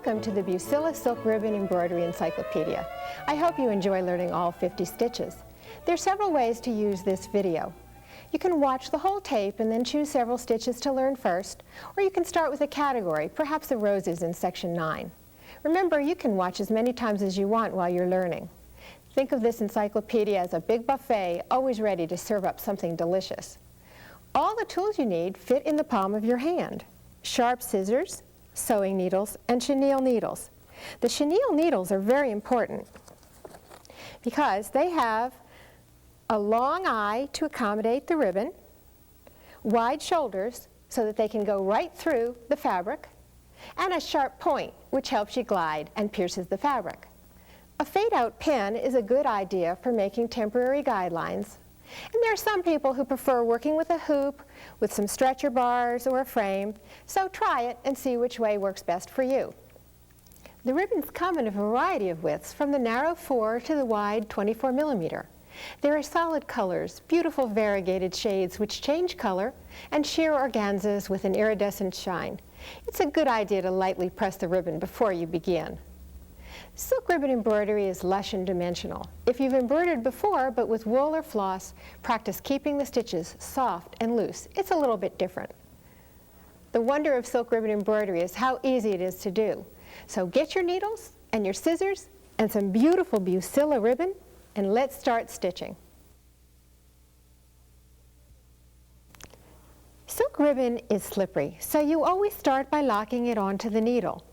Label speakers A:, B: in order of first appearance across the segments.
A: Welcome to the Bucilla Silk Ribbon Embroidery Encyclopedia. I hope you enjoy learning all 50 stitches. There are several ways to use this video. You can watch the whole tape and then choose several stitches to learn first, or you can start with a category, perhaps the roses in section 9. Remember, you can watch as many times as you want while you're learning. Think of this encyclopedia as a big buffet, always ready to serve up something delicious. All the tools you need fit in the palm of your hand. Sharp scissors, sewing needles, and chenille needles. The chenille needles are very important because they have a long eye to accommodate the ribbon, wide shoulders so that they can go right through the fabric, and a sharp point which helps you glide and pierces the fabric. A fade-out pen is a good idea for making temporary guidelines. And there are some people who prefer working with a hoop, with some stretcher bars or a frame, so try it and see which way works best for you. The ribbons come in a variety of widths, from the narrow 4 to the wide 24 millimeter. There are solid colors, beautiful variegated shades which change color, and sheer organzas with an iridescent shine. It's a good idea to lightly press the ribbon before you begin. Silk ribbon embroidery is lush and dimensional. If you've embroidered before, but with wool or floss, practice keeping the stitches soft and loose. It's a little bit different. The wonder of silk ribbon embroidery is how easy it is to do. So get your needles and your scissors and some beautiful Bucilla ribbon, and let's start stitching. Silk ribbon is slippery, so you always start by locking it onto the needle.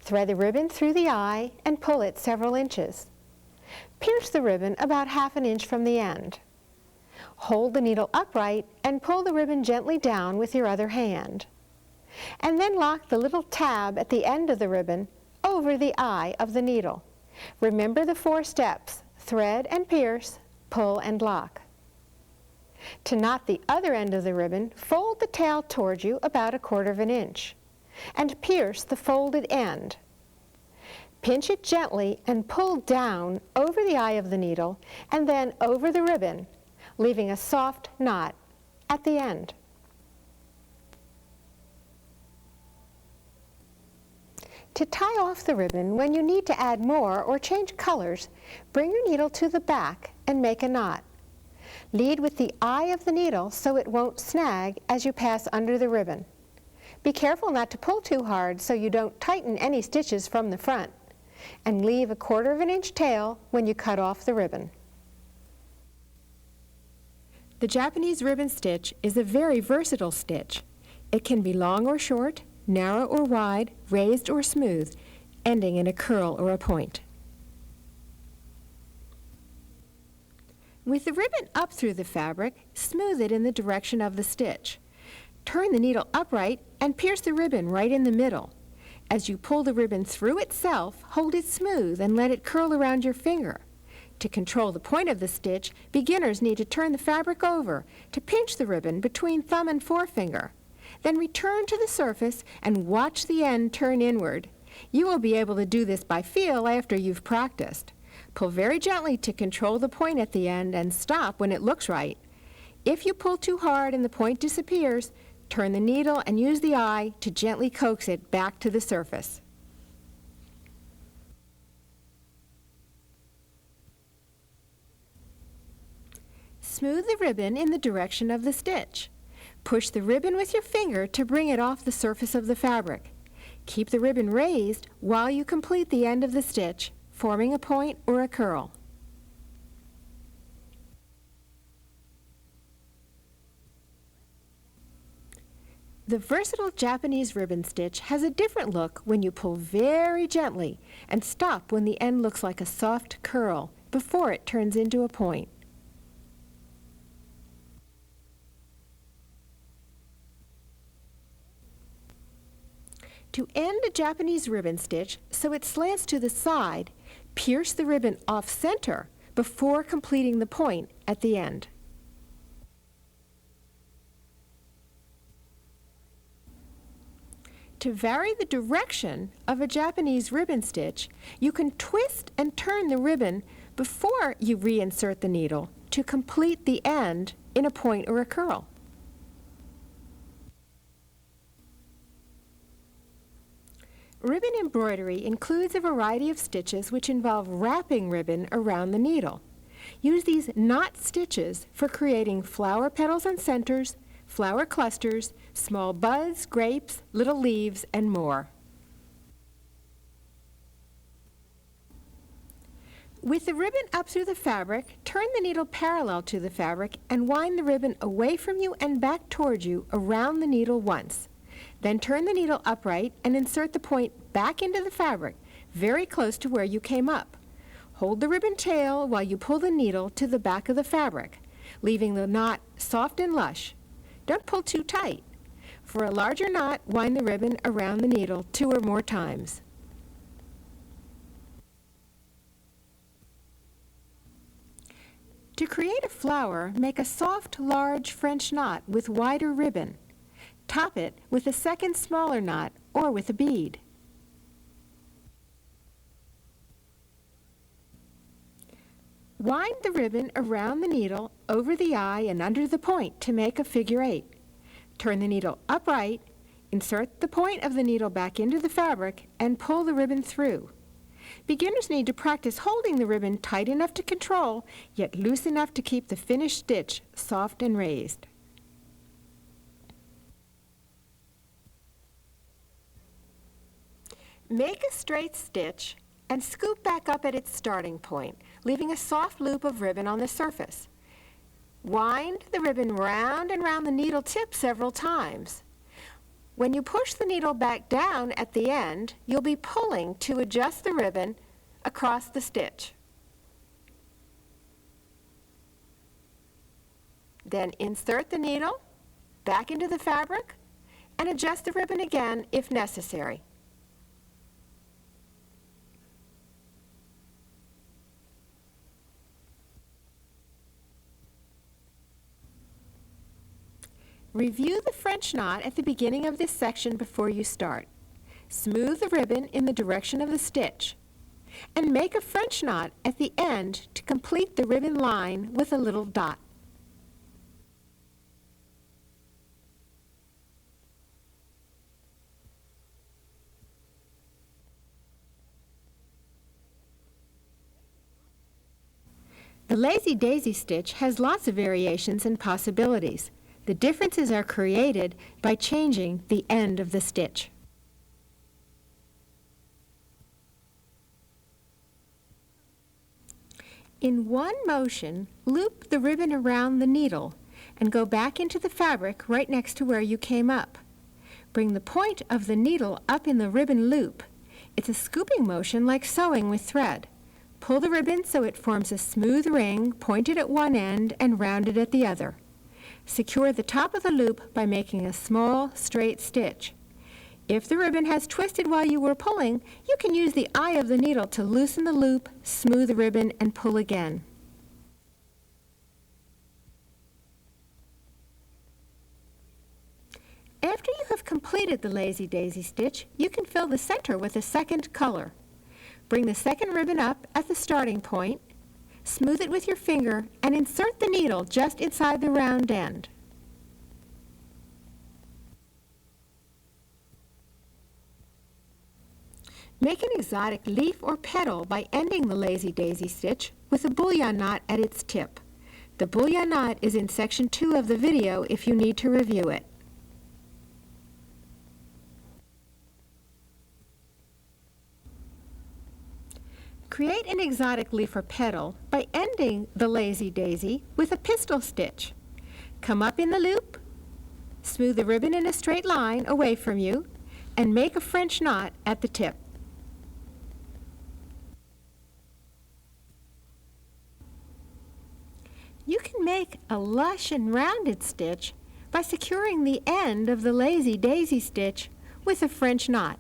A: Thread the ribbon through the eye and pull it several inches. Pierce the ribbon about ½ an inch from the end. Hold the needle upright and pull the ribbon gently down with your other hand. And then lock the little tab at the end of the ribbon over the eye of the needle. Remember the 4 steps: thread and pierce, pull and lock. To knot the other end of the ribbon, fold the tail toward you about ¼ inch. And pierce the folded end. Pinch it gently and pull down over the eye of the needle and then over the ribbon, leaving a soft knot at the end. To tie off the ribbon, when you need to add more or change colors, bring your needle to the back and make a knot. Lead with the eye of the needle so it won't snag as you pass under the ribbon. Be careful not to pull too hard so you don't tighten any stitches from the front, and leave a ¼ inch tail when you cut off the ribbon. The Japanese ribbon stitch is a very versatile stitch. It can be long or short, narrow or wide, raised or smooth, ending in a curl or a point. With the ribbon up through the fabric, smooth it in the direction of the stitch. Turn the needle upright and pierce the ribbon right in the middle. As you pull the ribbon through itself, hold it smooth and let it curl around your finger. To control the point of the stitch, beginners need to turn the fabric over to pinch the ribbon between thumb and forefinger. Then return to the surface and watch the end turn inward. You will be able to do this by feel after you've practiced. Pull very gently to control the point at the end and stop when it looks right. If you pull too hard and the point disappears, turn the needle and use the eye to gently coax it back to the surface. Smooth the ribbon in the direction of the stitch. Push the ribbon with your finger to bring it off the surface of the fabric. Keep the ribbon raised while you complete the end of the stitch, forming a point or a curl. The versatile Japanese ribbon stitch has a different look when you pull very gently and stop when the end looks like a soft curl before it turns into a point. To end a Japanese ribbon stitch so it slants to the side, pierce the ribbon off-center before completing the point at the end. To vary the direction of a Japanese ribbon stitch, you can twist and turn the ribbon before you reinsert the needle to complete the end in a point or a curl. Ribbon embroidery includes a variety of stitches which involve wrapping ribbon around the needle. Use these knot stitches for creating flower petals and centers, flower clusters, small buds, grapes, little leaves, and more. With the ribbon up through the fabric, turn the needle parallel to the fabric and wind the ribbon away from you and back toward you around the needle once. Then turn the needle upright and insert the point back into the fabric, very close to where you came up. Hold the ribbon tail while you pull the needle to the back of the fabric, leaving the knot soft and lush. Don't pull too tight. For a larger knot, wind the ribbon around the needle 2 or more times. To create a flower, make a soft, large French knot with wider ribbon. Top it with a second smaller knot or with a bead. Wind the ribbon around the needle, over the eye, and under the point to make a figure 8. Turn the needle upright, insert the point of the needle back into the fabric, and pull the ribbon through. Beginners need to practice holding the ribbon tight enough to control, yet loose enough to keep the finished stitch soft and raised. Make a straight stitch and scoop back up at its starting point, leaving a soft loop of ribbon on the surface. Wind the ribbon round and round the needle tip several times. When you push the needle back down at the end, you'll be pulling to adjust the ribbon across the stitch. Then insert the needle back into the fabric and adjust the ribbon again if necessary. Review the French knot at the beginning of this section before you start. Smooth the ribbon in the direction of the stitch. And make a French knot at the end to complete the ribbon line with a little dot. The lazy daisy stitch has lots of variations and possibilities. The differences are created by changing the end of the stitch. In one motion, loop the ribbon around the needle and go back into the fabric right next to where you came up. Bring the point of the needle up in the ribbon loop. It's a scooping motion like sewing with thread. Pull the ribbon so it forms a smooth ring, pointed at one end and rounded at the other. Secure the top of the loop by making a small, straight stitch. If the ribbon has twisted while you were pulling, you can use the eye of the needle to loosen the loop, smooth the ribbon, and pull again. After you have completed the lazy daisy stitch, you can fill the center with a second color. Bring the second ribbon up at the starting point, smooth it with your finger, and insert the needle just inside the round end. Make an exotic leaf or petal by ending the lazy daisy stitch with a bullion knot at its tip. The bullion knot is in section 2 of the video if you need to review it. Create an exotic leaf or petal by ending the lazy daisy with a pistol stitch. Come up in the loop, smooth the ribbon in a straight line away from you, and make a French knot at the tip. You can make a lush and rounded stitch by securing the end of the lazy daisy stitch with a French knot.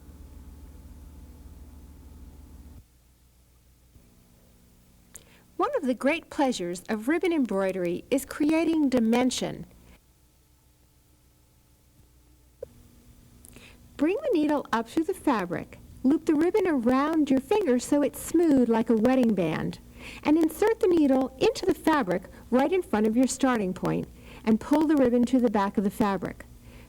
A: One of the great pleasures of ribbon embroidery is creating dimension. Bring the needle up through the fabric, loop the ribbon around your finger so it's smooth like a wedding band, and insert the needle into the fabric right in front of your starting point, and pull the ribbon to the back of the fabric.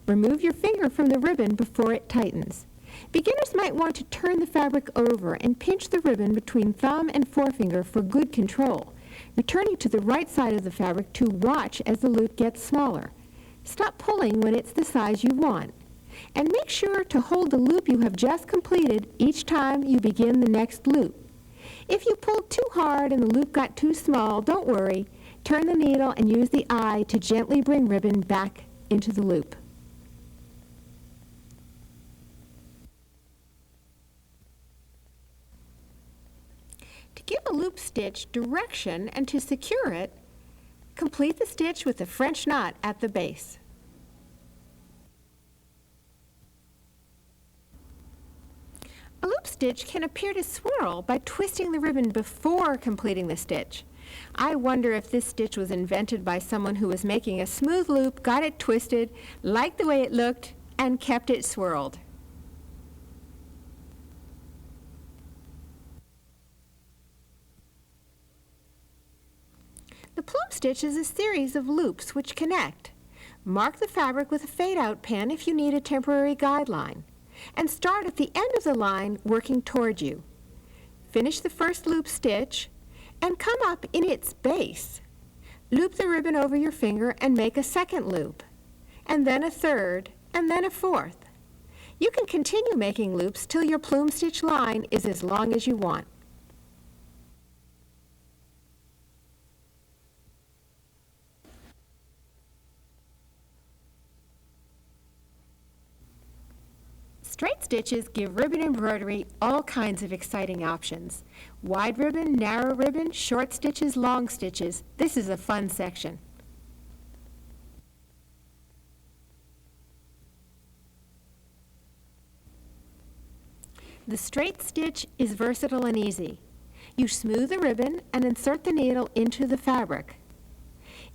A: Remove your finger from the ribbon before it tightens. Beginners might want to turn the fabric over and pinch the ribbon between thumb and forefinger for good control, returning to the right side of the fabric to watch as the loop gets smaller. Stop pulling when it's the size you want, and make sure to hold the loop you have just completed each time you begin the next loop. If you pulled too hard and the loop got too small, don't worry. Turn the needle and use the eye to gently bring ribbon back into the loop. To give a loop stitch direction and to secure it, complete the stitch with a French knot at the base. A loop stitch can appear to swirl by twisting the ribbon before completing the stitch. I wonder if this stitch was invented by someone who was making a smooth loop, got it twisted, liked the way it looked, and kept it swirled. The plume stitch is a series of loops which connect. Mark the fabric with a fade-out pen if you need a temporary guideline, and start at the end of the line working toward you. Finish the first loop stitch and come up in its base. Loop the ribbon over your finger and make a second loop, and then a third, and then a fourth. You can continue making loops till your plume stitch line is as long as you want. Straight stitches give ribbon embroidery all kinds of exciting options. Wide ribbon, narrow ribbon, short stitches, long stitches. This is a fun section. The straight stitch is versatile and easy. You smooth the ribbon and insert the needle into the fabric.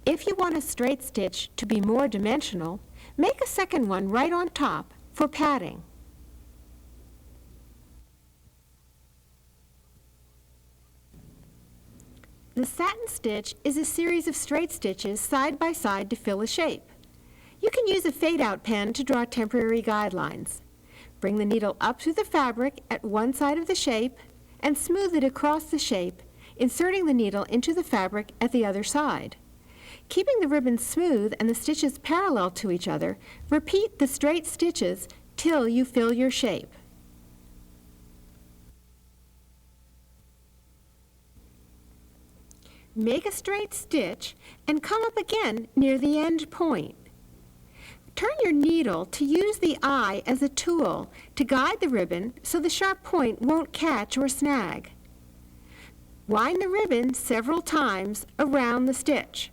A: If you want a straight stitch to be more dimensional, make a second one right on top for padding. The satin stitch is a series of straight stitches side by side to fill a shape. You can use a fade-out pen to draw temporary guidelines. Bring the needle up through the fabric at one side of the shape and smooth it across the shape, inserting the needle into the fabric at the other side. Keeping the ribbon smooth and the stitches parallel to each other, repeat the straight stitches till you fill your shape. Make a straight stitch and come up again near the end point. Turn your needle to use the eye as a tool to guide the ribbon so the sharp point won't catch or snag. Wind the ribbon several times around the stitch.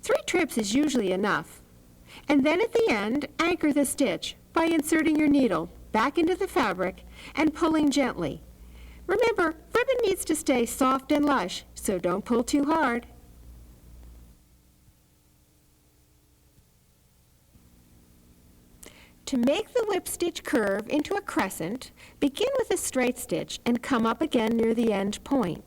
A: 3 trips is usually enough. And then at the end, anchor the stitch by inserting your needle back into the fabric and pulling gently. Remember, ribbon needs to stay soft and lush, so don't pull too hard. To make the whip stitch curve into a crescent, begin with a straight stitch and come up again near the end point.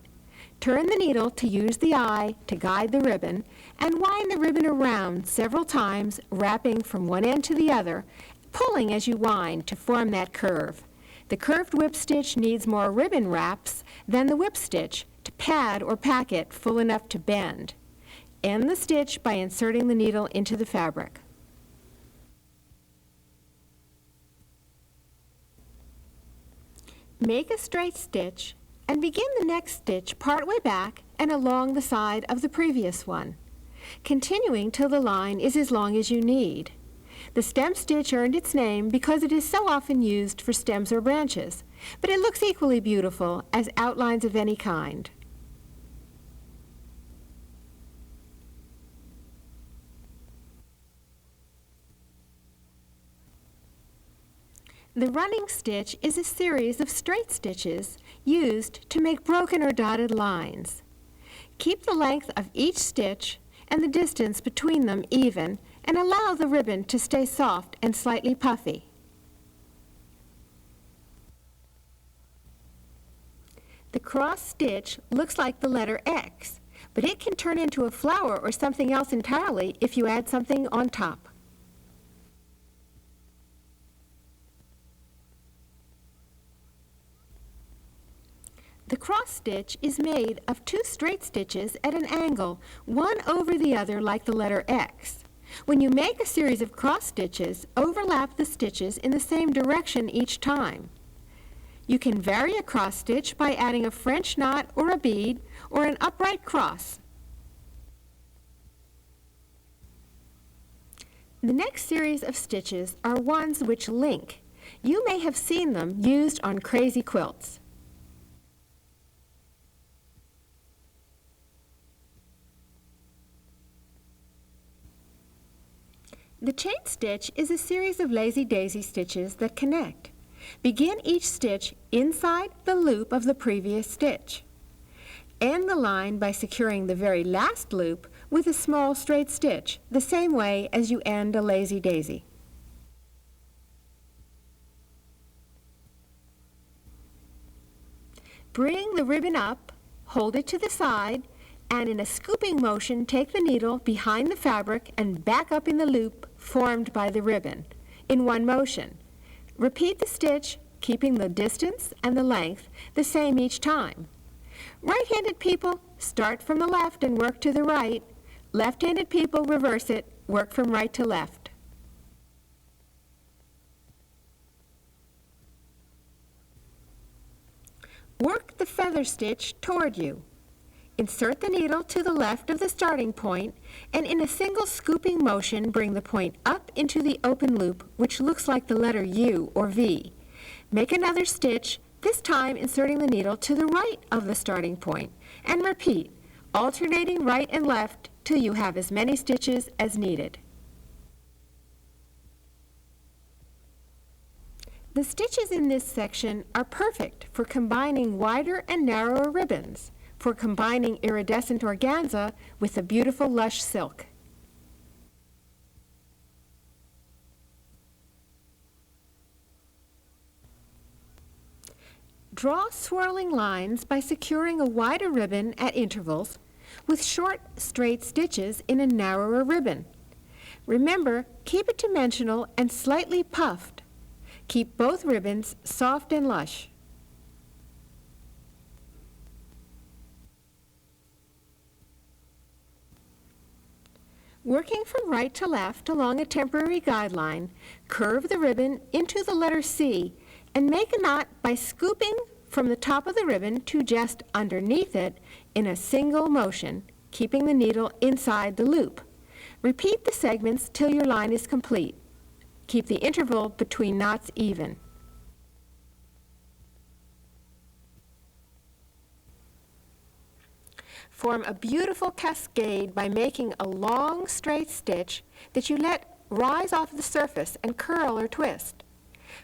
A: Turn the needle to use the eye to guide the ribbon, and wind the ribbon around several times, wrapping from one end to the other, pulling as you wind to form that curve. The curved whip stitch needs more ribbon wraps than the whip stitch to pad or pack it full enough to bend. End the stitch by inserting the needle into the fabric. Make a straight stitch and begin the next stitch partway back and along the side of the previous one, continuing till the line is as long as you need. The stem stitch earned its name because it is so often used for stems or branches, but it looks equally beautiful as outlines of any kind. The running stitch is a series of straight stitches used to make broken or dotted lines. Keep the length of each stitch and the distance between them even, and allow the ribbon to stay soft and slightly puffy. The cross stitch looks like the letter X, but it can turn into a flower or something else entirely if you add something on top. The cross stitch is made of 2 straight stitches at an angle, one over the other like the letter X. When you make a series of cross stitches, overlap the stitches in the same direction each time. You can vary a cross stitch by adding a French knot or a bead or an upright cross. The next series of stitches are ones which link. You may have seen them used on crazy quilts. The chain stitch is a series of lazy daisy stitches that connect. Begin each stitch inside the loop of the previous stitch. End the line by securing the very last loop with a small straight stitch, the same way as you end a lazy daisy. Bring the ribbon up, hold it to the side, and in a scooping motion take the needle behind the fabric and back up in the loop formed by the ribbon in one motion. Repeat the stitch, keeping the distance and the length the same each time. Right-handed people start from the left and work to the right. Left-handed people reverse it, work from right to left. Work the feather stitch toward you. Insert the needle to the left of the starting point and in a single scooping motion bring the point up into the open loop which looks like the letter U or V. Make another stitch, this time inserting the needle to the right of the starting point, and repeat, alternating right and left till you have as many stitches as needed. The stitches in this section are perfect for combining wider and narrower ribbons, for combining iridescent organza with a beautiful lush silk. Draw swirling lines by securing a wider ribbon at intervals with short, straight stitches in a narrower ribbon. Remember, keep it dimensional and slightly puffed. Keep both ribbons soft and lush. Working from right to left along a temporary guideline, curve the ribbon into the letter C and make a knot by scooping from the top of the ribbon to just underneath it in a single motion, keeping the needle inside the loop. Repeat the segments till your line is complete. Keep the interval between knots even. Form a beautiful cascade by making a long straight stitch that you let rise off the surface and curl or twist.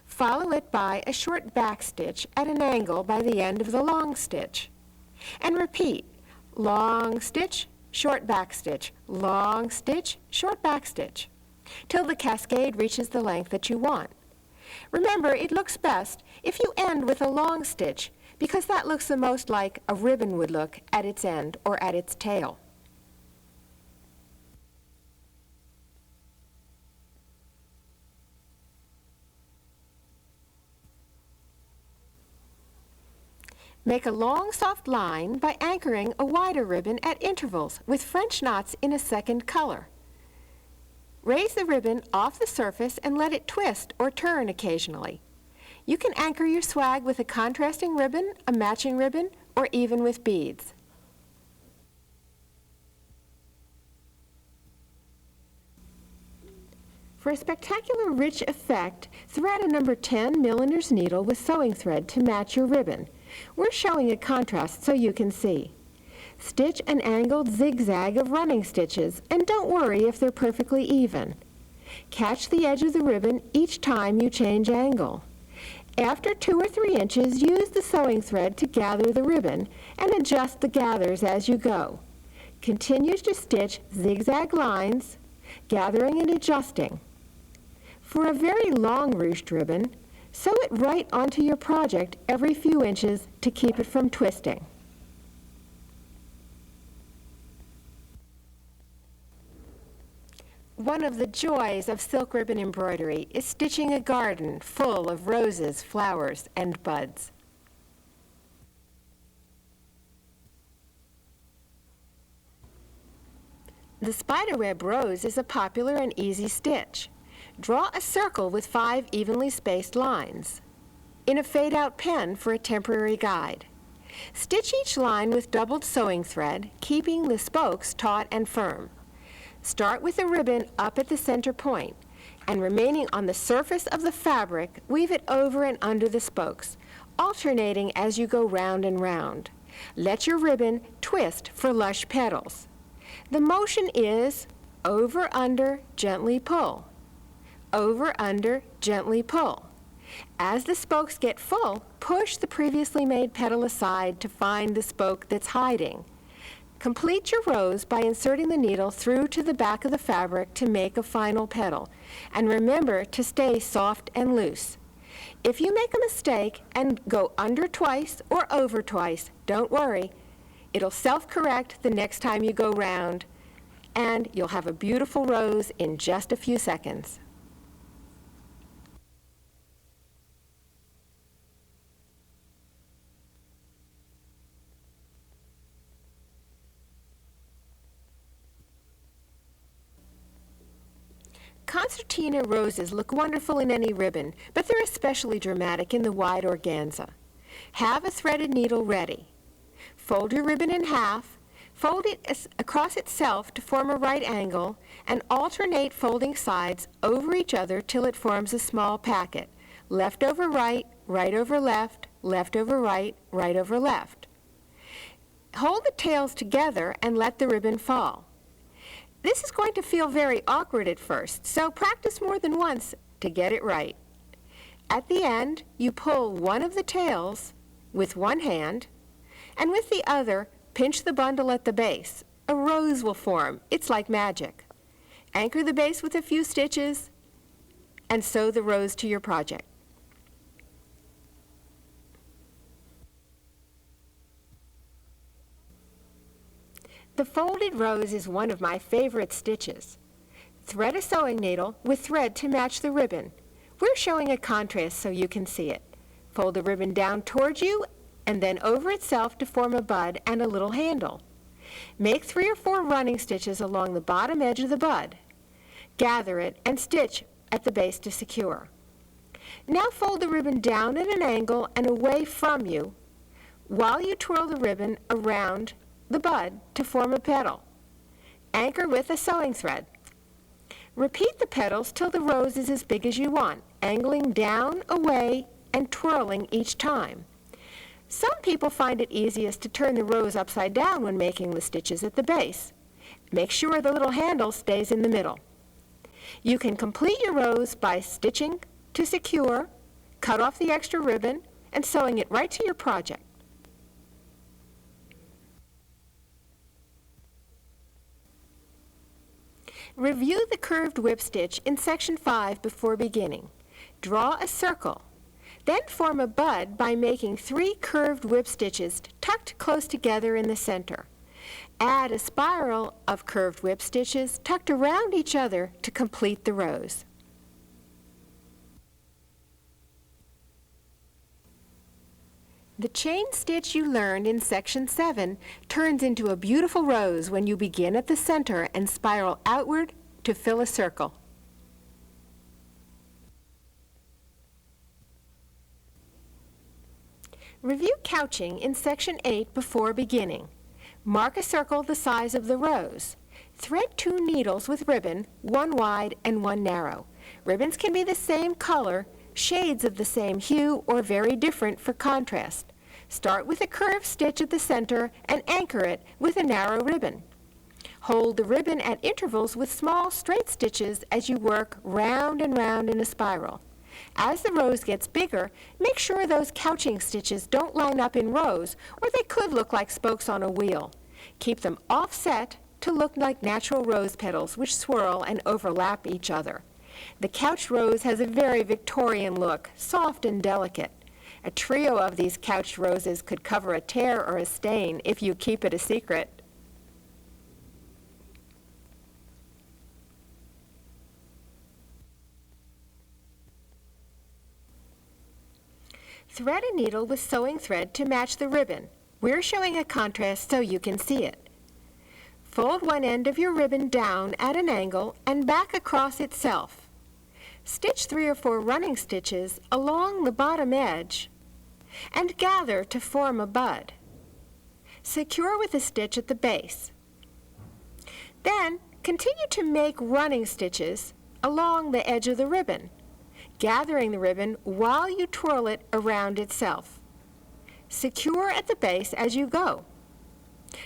A: Follow it by a short back stitch at an angle by the end of the long stitch. And repeat, long stitch, short back stitch, long stitch, short back stitch, till the cascade reaches the length that you want. Remember, it looks best if you end with a long stitch, because that looks the most like a ribbon would look at its end or at its tail. Make a long soft line by anchoring a wider ribbon at intervals with French knots in a second color. Raise the ribbon off the surface and let it twist or turn occasionally. You can anchor your swag with a contrasting ribbon, a matching ribbon, or even with beads. For a spectacular rich effect, thread a number 10 milliner's needle with sewing thread to match your ribbon. We're showing a contrast so you can see. Stitch an angled zigzag of running stitches, and don't worry if they're perfectly even. Catch the edge of the ribbon each time you change angle. After 2 or 3 inches, use the sewing thread to gather the ribbon and adjust the gathers as you go. Continue to stitch zigzag lines, gathering and adjusting. For a very long ruched ribbon, sew it right onto your project every few inches to keep it from twisting. One of the joys of silk ribbon embroidery is stitching a garden full of roses, flowers, and buds. The spiderweb rose is a popular and easy stitch. Draw a circle with 5 evenly spaced lines in a fade-out pen for a temporary guide. Stitch each line with doubled sewing thread, keeping the spokes taut and firm. Start with the ribbon up at the center point, and remaining on the surface of the fabric, weave it over and under the spokes, alternating as you go round and round. Let your ribbon twist for lush petals. The motion is over, under, gently pull. Over, under, gently pull. As the spokes get full, push the previously made petal aside to find the spoke that's hiding. Complete your rose by inserting the needle through to the back of the fabric to make a final petal. And remember to stay soft and loose. If you make a mistake and go under twice or over twice, don't worry. It'll self-correct the next time you go round, and you'll have a beautiful rose in just a few seconds. Concertina roses look wonderful in any ribbon, but they're especially dramatic in the wide organza. Have a threaded needle ready. Fold your ribbon in half, fold it across itself to form a right angle, and alternate folding sides over each other till it forms a small packet. Left over right, right over left, left over right, right over left. Hold the tails together and let the ribbon fall. This is going to feel very awkward at first, so practice more than once to get it right. At the end, you pull one of the tails with one hand, and with the other, pinch the bundle at the base. A rose will form. It's like magic. Anchor the base with a few stitches, and sew the rose to your project. The folded rose is one of my favorite stitches. Thread a sewing needle with thread to match the ribbon. We're showing a contrast so you can see it. Fold the ribbon down towards you and then over itself to form a bud and a little handle. Make 3 or 4 running stitches along the bottom edge of the bud. Gather it and stitch at the base to secure. Now fold the ribbon down at an angle and away from you while you twirl the ribbon around the bud to form a petal. Anchor with a sewing thread. Repeat the petals till the rose is as big as you want, angling down, away, and twirling each time. Some people find it easiest to turn the rose upside down when making the stitches at the base. Make sure the little handle stays in the middle. You can complete your rose by stitching to secure, cut off the extra ribbon, and sewing it right to your project. Review the curved whip stitch in section 5 before beginning. Draw a circle. Then form a bud by making 3 curved whip stitches tucked close together in the center. Add a spiral of curved whip stitches tucked around each other to complete the rose. The chain stitch you learned in section 7 turns into a beautiful rose when you begin at the center and spiral outward to fill a circle. Review couching in section 8 before beginning. Mark a circle the size of the rose. Thread 2 needles with ribbon, one wide and one narrow. Ribbons can be the same color, shades of the same hue, or very different for contrast. Start with a curved stitch at the center and anchor it with a narrow ribbon. Hold the ribbon at intervals with small straight stitches as you work round and round in a spiral. As the rose gets bigger, make sure those couching stitches don't line up in rows, or they could look like spokes on a wheel. Keep them offset to look like natural rose petals which swirl and overlap each other. The couched rose has a very Victorian look, soft and delicate. A trio of these couched roses could cover a tear or a stain if you keep it a secret. Thread a needle with sewing thread to match the ribbon. We're showing a contrast so you can see it. Fold one end of your ribbon down at an angle and back across itself. Stitch 3 or 4 running stitches along the bottom edge and gather to form a bud. Secure with a stitch at the base. Then continue to make running stitches along the edge of the ribbon, gathering the ribbon while you twirl it around itself. Secure at the base as you go.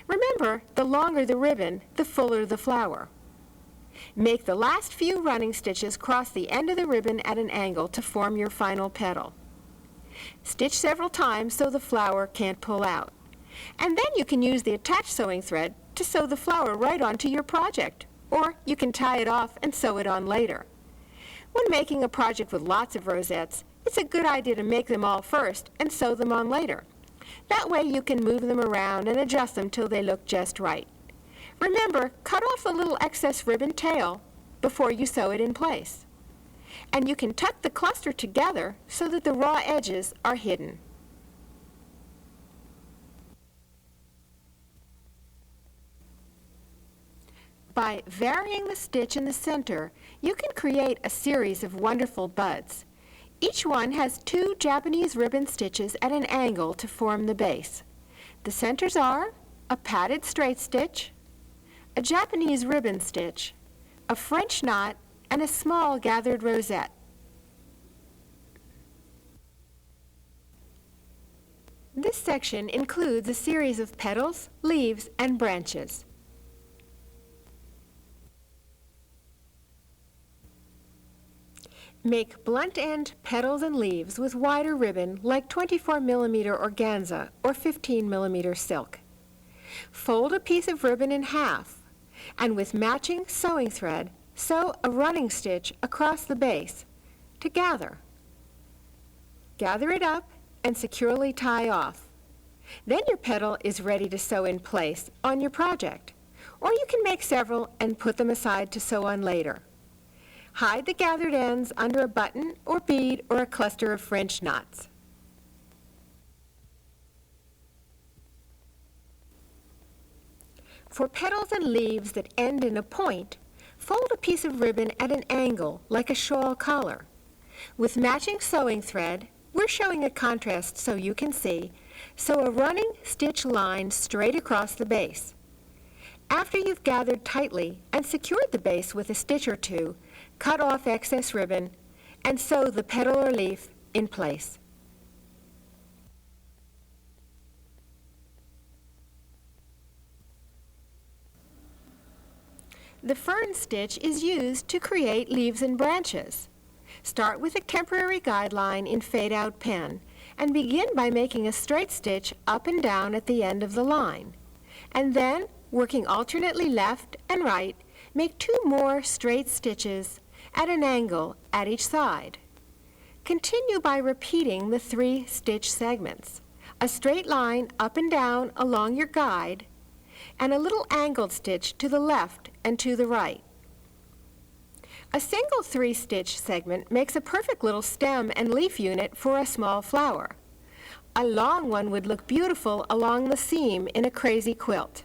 A: Remember, the longer the ribbon, the fuller the flower. Make the last few running stitches cross the end of the ribbon at an angle to form your final petal. Stitch several times so the flower can't pull out. And then you can use the attached sewing thread to sew the flower right onto your project, or you can tie it off and sew it on later. When making a project with lots of rosettes, it's a good idea to make them all first and sew them on later. That way you can move them around and adjust them till they look just right. Remember, cut off the little excess ribbon tail before you sew it in place. And you can tuck the cluster together so that the raw edges are hidden. By varying the stitch in the center, you can create a series of wonderful buds. Each one has 2 Japanese ribbon stitches at an angle to form the base. The centers are a padded straight stitch, a Japanese ribbon stitch, a French knot, and a small gathered rosette. This section includes a series of petals, leaves, and branches. Make blunt end petals and leaves with wider ribbon like 24mm organza or 15mm silk. Fold a piece of ribbon in half, and with matching sewing thread, sew a running stitch across the base to gather. Gather it up and securely tie off. Then your petal is ready to sew in place on your project, or you can make several and put them aside to sew on later. Hide the gathered ends under a button or bead or a cluster of French knots. For petals and leaves that end in a point, fold a piece of ribbon at an angle like a shawl collar. With matching sewing thread, we're showing a contrast so you can see, sew a running stitch line straight across the base. After you've gathered tightly and secured the base with a stitch or 2, cut off excess ribbon and sew the petal or leaf in place. The fern stitch is used to create leaves and branches. Start with a temporary guideline in fade-out pen and begin by making a straight stitch up and down at the end of the line. And then, working alternately left and right, make 2 more straight stitches at an angle at each side. Continue by repeating the 3 stitch segments, a straight line up and down along your guide, and a little angled stitch to the left and to the right. A single 3-stitch segment makes a perfect little stem and leaf unit for a small flower. A long one would look beautiful along the seam in a crazy quilt.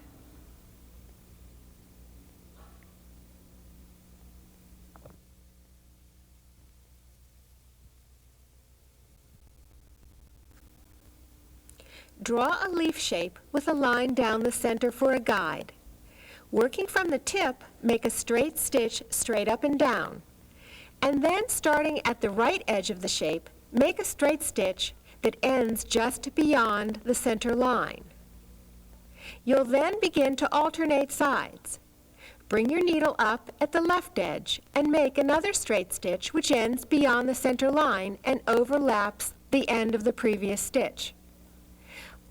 A: Draw a leaf shape with a line down the center for a guide. Working from the tip, make a straight stitch straight up and down. And then, starting at the right edge of the shape, make a straight stitch that ends just beyond the center line. You'll then begin to alternate sides. Bring your needle up at the left edge and make another straight stitch which ends beyond the center line and overlaps the end of the previous stitch.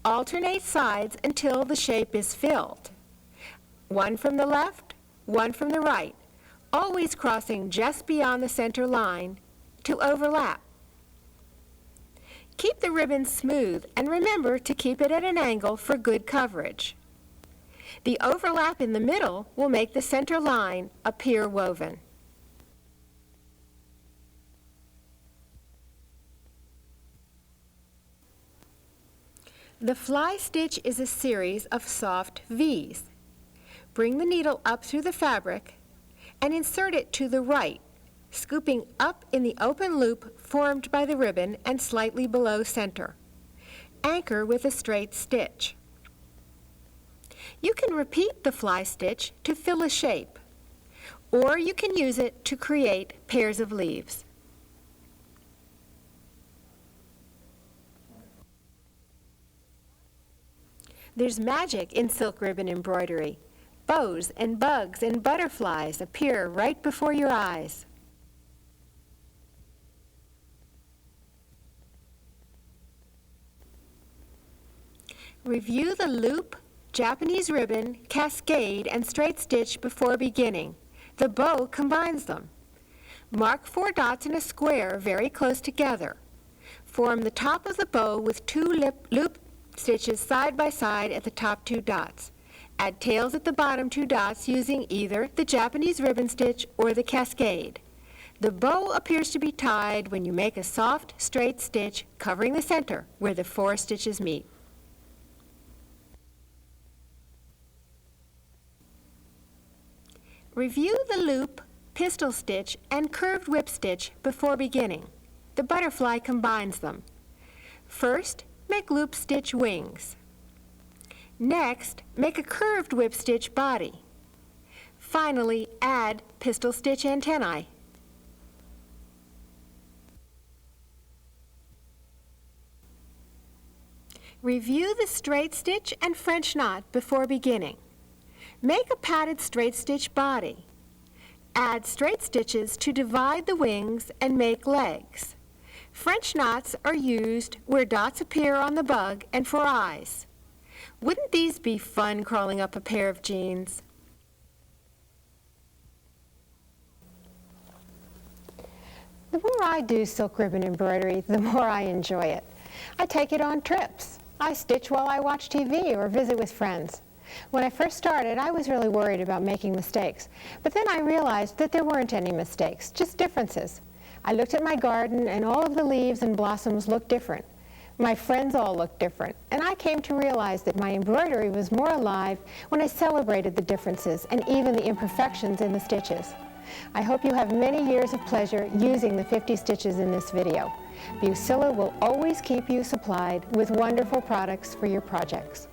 A: Alternate sides until the shape is filled. One from the left, one from the right, always crossing just beyond the center line to overlap. Keep the ribbon smooth and remember to keep it at an angle for good coverage. The overlap in the middle will make the center line appear woven. The fly stitch is a series of soft V's. Bring the needle up through the fabric and insert it to the right, scooping up in the open loop formed by the ribbon and slightly below center. Anchor with a straight stitch. You can repeat the fly stitch to fill a shape, or you can use it to create pairs of leaves. There's magic in silk ribbon embroidery. Bows and bugs and butterflies appear right before your eyes. Review the loop, Japanese ribbon, cascade, and straight stitch before beginning. The bow combines them. Mark 4 dots in a square very close together. Form the top of the bow with 2 loop stitches side by side at the top 2 dots. Add tails at the bottom 2 dots using either the Japanese ribbon stitch or the cascade. The bow appears to be tied when you make a soft, straight stitch covering the center where the 4 stitches meet. Review the loop, pistol stitch, and curved whip stitch before beginning. The butterfly combines them. First, make loop stitch wings. Next, make a curved whip stitch body. Finally, add pistol stitch antennae. Review the straight stitch and French knot before beginning. Make a padded straight stitch body. Add straight stitches to divide the wings and make legs. French knots are used where dots appear on the bug and for eyes. Wouldn't these be fun crawling up a pair of jeans? The more I do silk ribbon embroidery, the more I enjoy it. I take it on trips. I stitch while I watch TV or visit with friends. When I first started, I was really worried about making mistakes, but then I realized that there weren't any mistakes, just differences. I looked at my garden and all of the leaves and blossoms looked different. My friends all looked different, and I came to realize that my embroidery was more alive when I celebrated the differences and even the imperfections in the stitches. I hope you have many years of pleasure using the 50 stitches in this video. Busilla will always keep you supplied with wonderful products for your projects.